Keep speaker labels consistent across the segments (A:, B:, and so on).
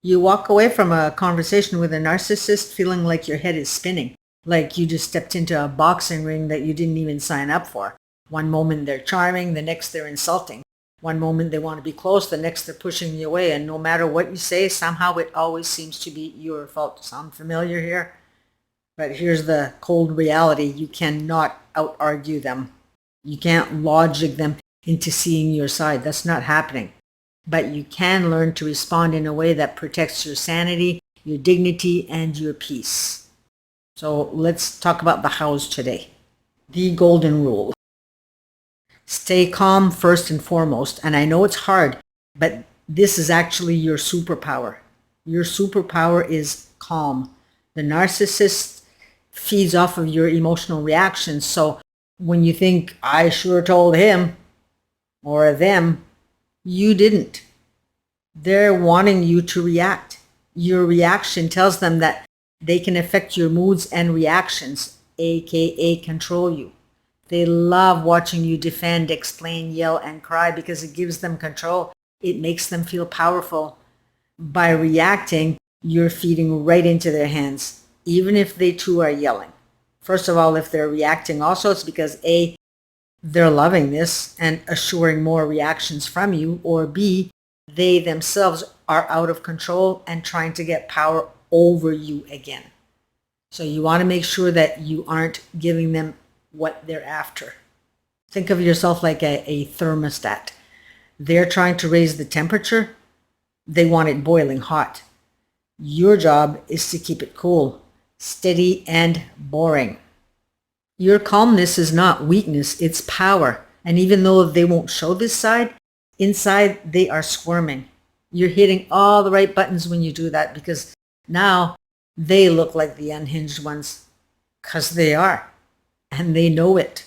A: You walk away from a conversation with a narcissist feeling like your head is spinning, like you just stepped into a boxing ring that you didn't even sign up for. One moment they're charming, the next they're insulting. One moment they want to be close, the next they're pushing you away. And no matter what you say, somehow it always seems to be your fault. Sound familiar here? But here's the cold reality. You cannot out-argue them. You can't logic them into seeing your side. That's not happening. But you can learn to respond in a way that protects your sanity, your dignity, and your peace. So let's talk about the hows today. The golden rule. Stay calm first and foremost. And I know it's hard, but this is actually your superpower. Your superpower is calm. The narcissist feeds off of your emotional reactions. So when you think, I sure told him or them, you didn't. They're wanting you to react. Your reaction tells them that they can affect your moods and reactions, aka control you. They love watching you defend, explain, yell, and cry because it gives them control. It makes them feel powerful. By reacting, you're feeding right into their hands, even if they too are yelling. First of all, if they're reacting also, it's because A, they're loving this and assuring more reactions from you, or B, they themselves are out of control and trying to get power over you again. So you want to make sure that you aren't giving them what they're after. Think of yourself like a thermostat. They're trying to raise the temperature. They want it boiling hot. Your job is to keep it cool, steady, and boring. Your calmness is not weakness, it's power. And even though they won't show this side, inside they are squirming. You're hitting all the right buttons when you do that, because now they look like the unhinged ones, because they are. And they know it.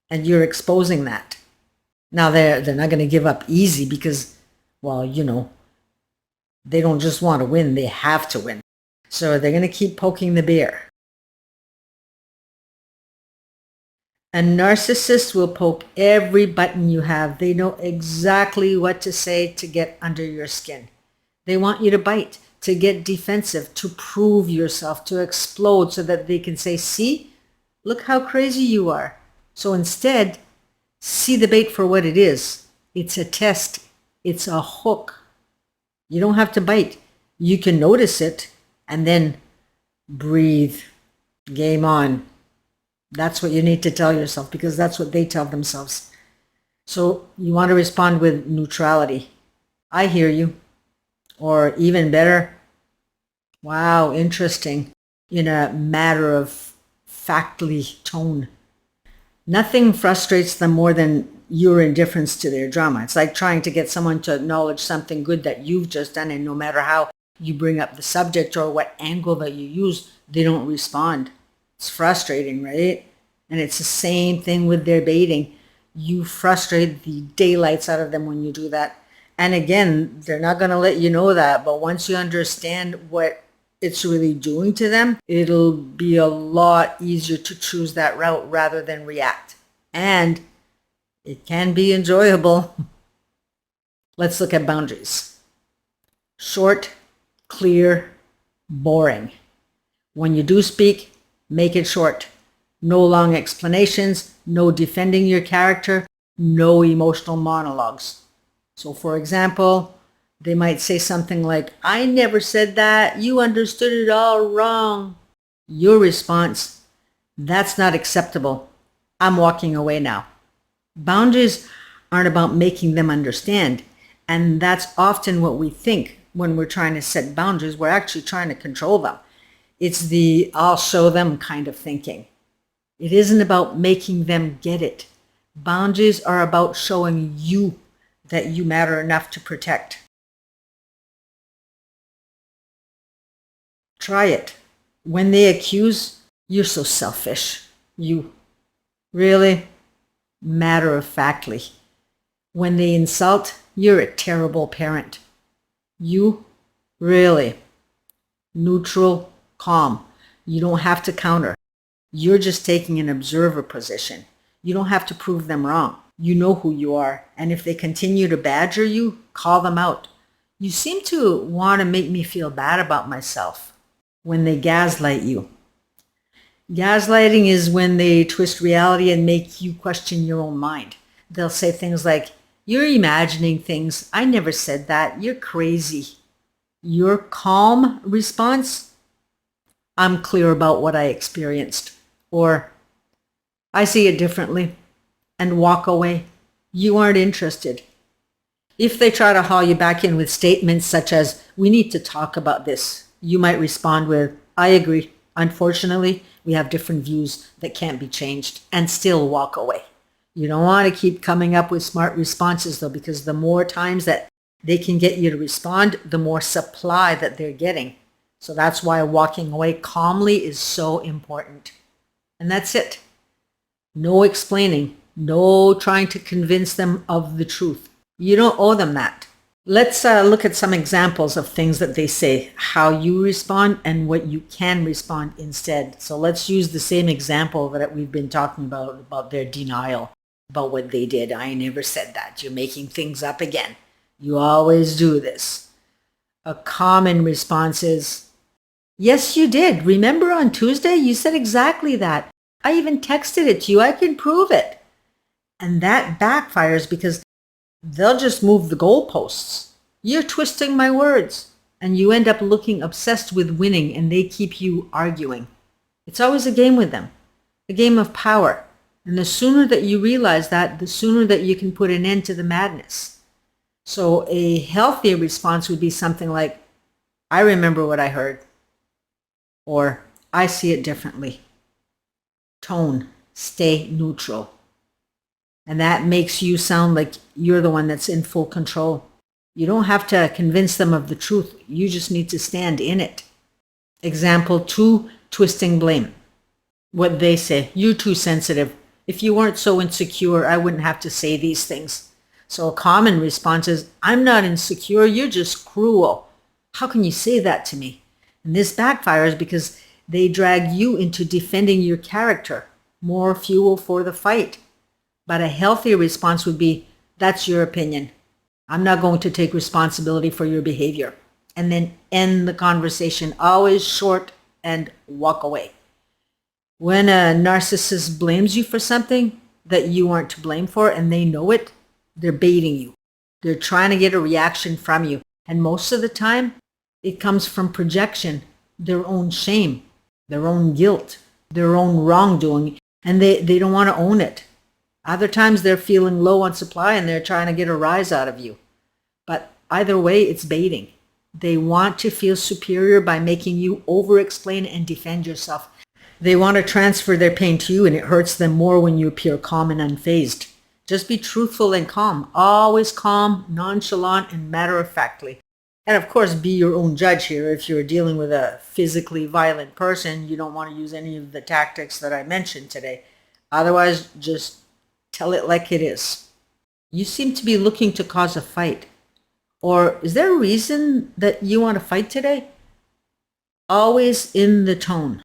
A: And you're exposing that. Now they're not going to give up easy because, well, they don't just want to win, they have to win. So they're going to keep poking the bear. A narcissist will poke every button you have. They know exactly what to say to get under your skin. They want you to bite, to get defensive, to prove yourself, to explode so that they can say, see, look how crazy you are. So instead, see the bait for what it is. It's a test. It's a hook. You don't have to bite. You can notice it and then breathe. Game on. That's what you need to tell yourself, because that's what they tell themselves. So you want to respond with neutrality. I hear you. Or even better, wow, interesting, in a matter-of-factly tone. Nothing frustrates them more than your indifference to their drama. It's like trying to get someone to acknowledge something good that you've just done, and no matter how you bring up the subject or what angle that you use, they don't respond. It's frustrating, right? And it's the same thing with their baiting. You frustrate the daylights out of them when you do that. And again, they're not going to let you know that, but once you understand what it's really doing to them, it'll be a lot easier to choose that route rather than react. And it can be enjoyable. Let's look at boundaries. Short, clear, boring. When you do speak, make it short. No long explanations, no defending your character, no emotional monologues. So for example, they might say something like, I never said that, you understood it all wrong. Your response, that's not acceptable. I'm walking away now. Boundaries aren't about making them understand. And that's often what we think when we're trying to set boundaries. We're actually trying to control them. It's the I'll show them kind of thinking. It isn't about making them get it. Boundaries are about showing you that you matter enough to protect. Try it. When they accuse, you're so selfish. You really, matter-of-factly. When they insult, you're a terrible parent. You really, neutral, calm. You don't have to counter. You're just taking an observer position. You don't have to prove them wrong. You know who you are. And if they continue to badger you, call them out. You seem to want to make me feel bad about myself when they gaslight you. Gaslighting is when they twist reality and make you question your own mind. They'll say things like, "You're imagining things. I never said that. You're crazy." Your calm response, "I'm clear about what I experienced." Or, "I see it differently," and walk away. You aren't interested. If they try to haul you back in with statements such as, "We need to talk about this," you might respond with, "I agree. Unfortunately, we have different views that can't be changed," and still walk away. You don't want to keep coming up with smart responses though, because the more times that they can get you to respond, the more supply that they're getting. So that's why walking away calmly is so important. And that's it. No explaining, no trying to convince them of the truth. You don't owe them that. Let's look at some examples of things that they say, how you respond and what you can respond instead. So let's use the same example that we've been talking about their denial, about what they did. "I never said that. You're making things up again. You always do this." A common response is, "Yes, you did. Remember on Tuesday, you said exactly that. I even texted it to you. I can prove it." And that backfires because they'll just move the goalposts. "You're twisting my words." And you end up looking obsessed with winning, and they keep you arguing. It's always a game with them, a game of power. And the sooner that you realize that, the sooner that you can put an end to the madness. So a healthy response would be something like, "I remember what I heard," or "I see it differently." Tone, stay neutral. And that makes you sound like you're the one that's in full control. You don't have to convince them of the truth. You just need to stand in it. Example 2, twisting blame. What they say, "You're too sensitive. If you weren't so insecure, I wouldn't have to say these things." So a common response is, "I'm not insecure. You're just cruel. How can you say that to me?" And this backfires because they drag you into defending your character. More fuel for the fight. But a healthy response would be, "That's your opinion. I'm not going to take responsibility for your behavior." And then end the conversation, always short, and walk away. When a narcissist blames you for something that you aren't to blame for and they know it, they're baiting you. They're trying to get a reaction from you. And most of the time, it comes from projection, their own shame, their own guilt, their own wrongdoing, and they don't want to own it. Other times they're feeling low on supply and they're trying to get a rise out of you. But either way, it's baiting. They want to feel superior by making you over-explain and defend yourself. They want to transfer their pain to you, and it hurts them more when you appear calm and unfazed. Just be truthful and calm. Always calm, nonchalant, and matter-of-factly. And of course, be your own judge here. If you're dealing with a physically violent person, you don't want to use any of the tactics that I mentioned today. Otherwise, just tell it like it is. "You seem to be looking to cause a fight." Or, "Is there a reason that you want to fight today?" Always in the tone.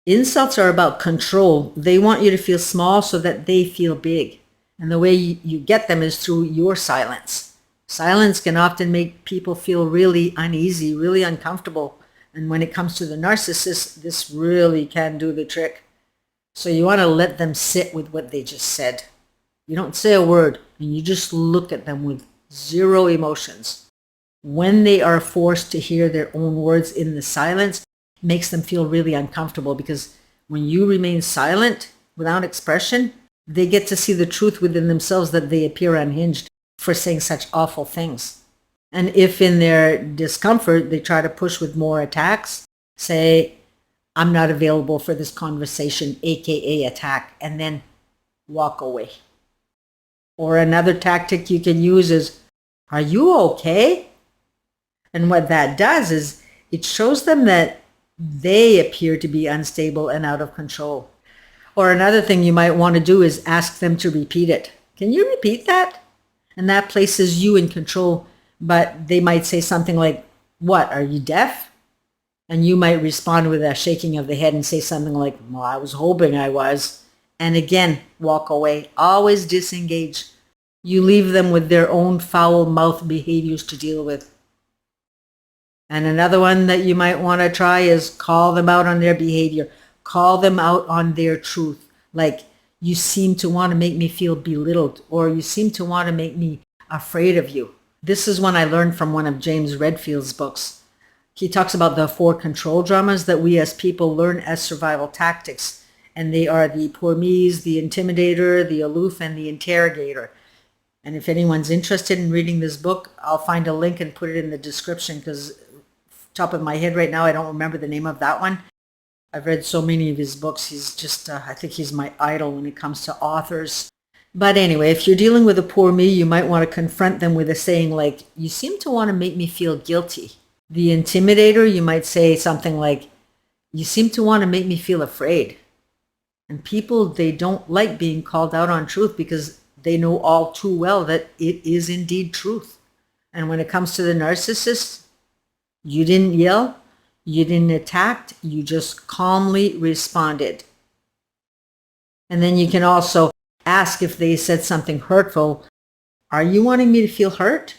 A: Insults are about control. They want you to feel small so that they feel big. And the way you get them is through your silence. Silence can often make people feel really uneasy, really uncomfortable. And when it comes to the narcissist, this really can do the trick. So you want to let them sit with what they just said. You don't say a word, and you just look at them with zero emotions. When they are forced to hear their own words in the silence, it makes them feel really uncomfortable, because when you remain silent without expression, they get to see the truth within themselves that they appear unhinged for saying such awful things. And if in their discomfort they try to push with more attacks, say, "I'm not available for this conversation," aka attack, and then walk away. Or another tactic you can use is, "Are you okay?" And what that does is it shows them that they appear to be unstable and out of control. Or another thing you might want to do is ask them to repeat it. "Can you repeat that?" And that places you in control, but they might say something like, "What, are you deaf?" And you might respond with a shaking of the head and say something like, "Well, I was hoping I was." And again, walk away. Always disengage. You leave them with their own foul mouth behaviors to deal with. And another one that you might want to try is call them out on their behavior. Call them out on their truth. Like, you seem to want to make me feel belittled, or you seem to want to make me afraid of you. This is one I learned from one of James Redfield's books. He talks about the 4 control dramas that we as people learn as survival tactics. And they are the poor me's, the intimidator, the aloof, and the interrogator. And if anyone's interested in reading this book, I'll find a link and put it in the description, because top of my head right now, I don't remember the name of that one. I've read so many of his books. He's just, I think he's my idol when it comes to authors. But anyway, if you're dealing with a poor me, you might want to confront them with a saying like, you seem to want to make me feel guilty. The intimidator, you might say something like, you seem to want to make me feel afraid. And people, they don't like being called out on truth because they know all too well that it is indeed truth. And when it comes to the narcissist, you didn't yell, you didn't attack, you just calmly responded. And then you can also ask if they said something hurtful, are you wanting me to feel hurt?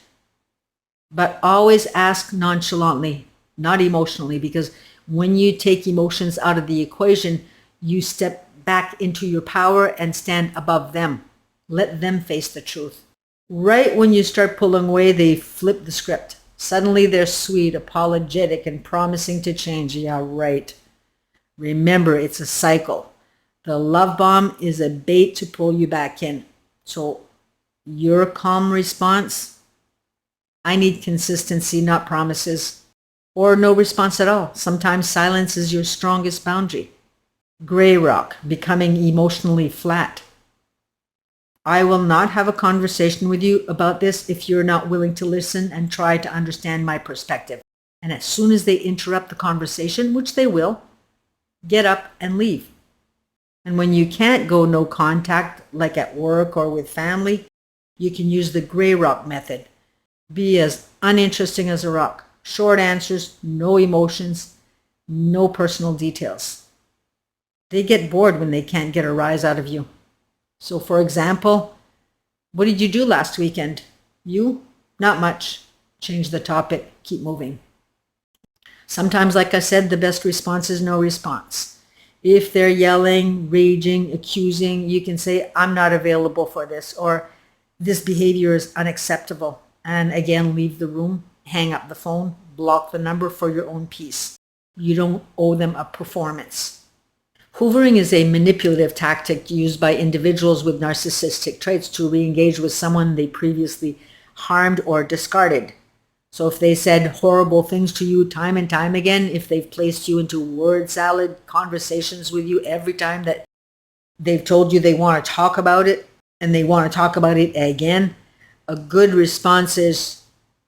A: But always ask nonchalantly, not emotionally, because when you take emotions out of the equation, you step back into your power and stand above them. Let them face the truth. Right when you start pulling away, they flip the script. Suddenly they're sweet, apologetic, and promising to change. Yeah, right. Remember, it's a cycle. The love bomb is a bait to pull you back in. So your calm response, I need consistency, not promises, or no response at all. Sometimes silence is your strongest boundary. Gray rock, becoming emotionally flat. I will not have a conversation with you about this if you're not willing to listen and try to understand my perspective. And as soon as they interrupt the conversation, which they will, get up and leave. And when you can't go no contact, like at work or with family, you can use the gray rock method. Be as uninteresting as a rock. Short answers, no emotions, no personal details. They get bored when they can't get a rise out of you. So for example, what did you do last weekend? You? Not much. Change the topic. Keep moving. Sometimes, like I said, the best response is no response. If they're yelling, raging, accusing, you can say, I'm not available for this, or this behavior is unacceptable. And again, leave the room, hang up the phone, block the number for your own peace. You don't owe them a performance. Hoovering is a manipulative tactic used by individuals with narcissistic traits to re-engage with someone they previously harmed or discarded. So if they said horrible things to you time and time again, if they've placed you into word salad conversations with you every time that they've told you they want to talk about it and they want to talk about it again, a good response is,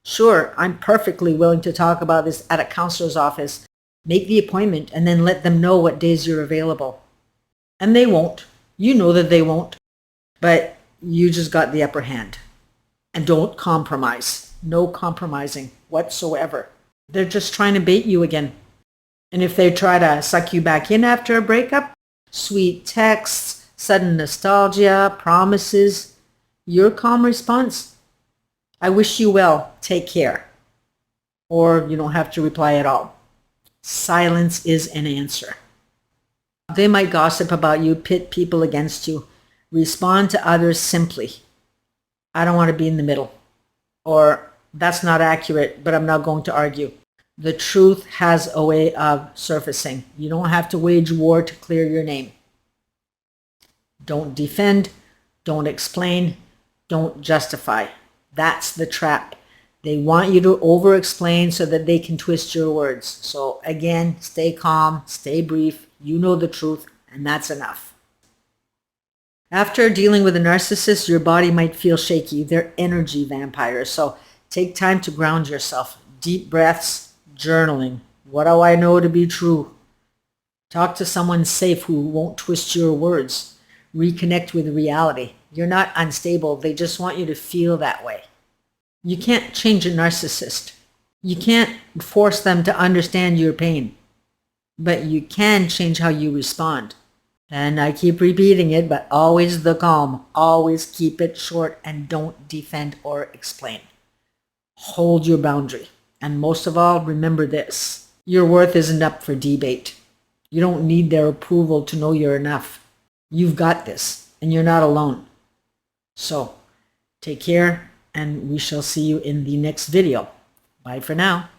A: sure, I'm perfectly willing to talk about this at a counselor's office. Make the appointment and then let them know what days you're available. And they won't. You know that they won't. But you just got the upper hand. And don't compromise. No compromising whatsoever. They're just trying to bait you again. And if they try to suck you back in after a breakup, sweet texts, sudden nostalgia, promises, your calm response, I wish you well, take care. Or you don't have to reply at all. Silence is an answer. They might gossip about you, pit people against you. Respond to others simply. I don't want to be in the middle. Or that's not accurate, but I'm not going to argue. The truth has a way of surfacing. You don't have to wage war to clear your name. Don't defend. Don't explain. Don't justify. That's the trap. They want you to over-explain so that they can twist your words. So again, stay calm, stay brief. You know the truth, and that's enough. After dealing with a narcissist, your body might feel shaky. They're energy vampires. So take time to ground yourself. Deep breaths, journaling. What do I know to be true? Talk to someone safe who won't twist your words. Reconnect with reality. You're not unstable. They just want you to feel that way. You can't change a narcissist. You can't force them to understand your pain. But you can change how you respond. And I keep repeating it, but always the calm. Always keep it short and don't defend or explain. Hold your boundary. And most of all, remember this. Your worth isn't up for debate. You don't need their approval to know you're enough. You've got this, and you're not alone. So, take care, and we shall see you in the next video. Bye for now.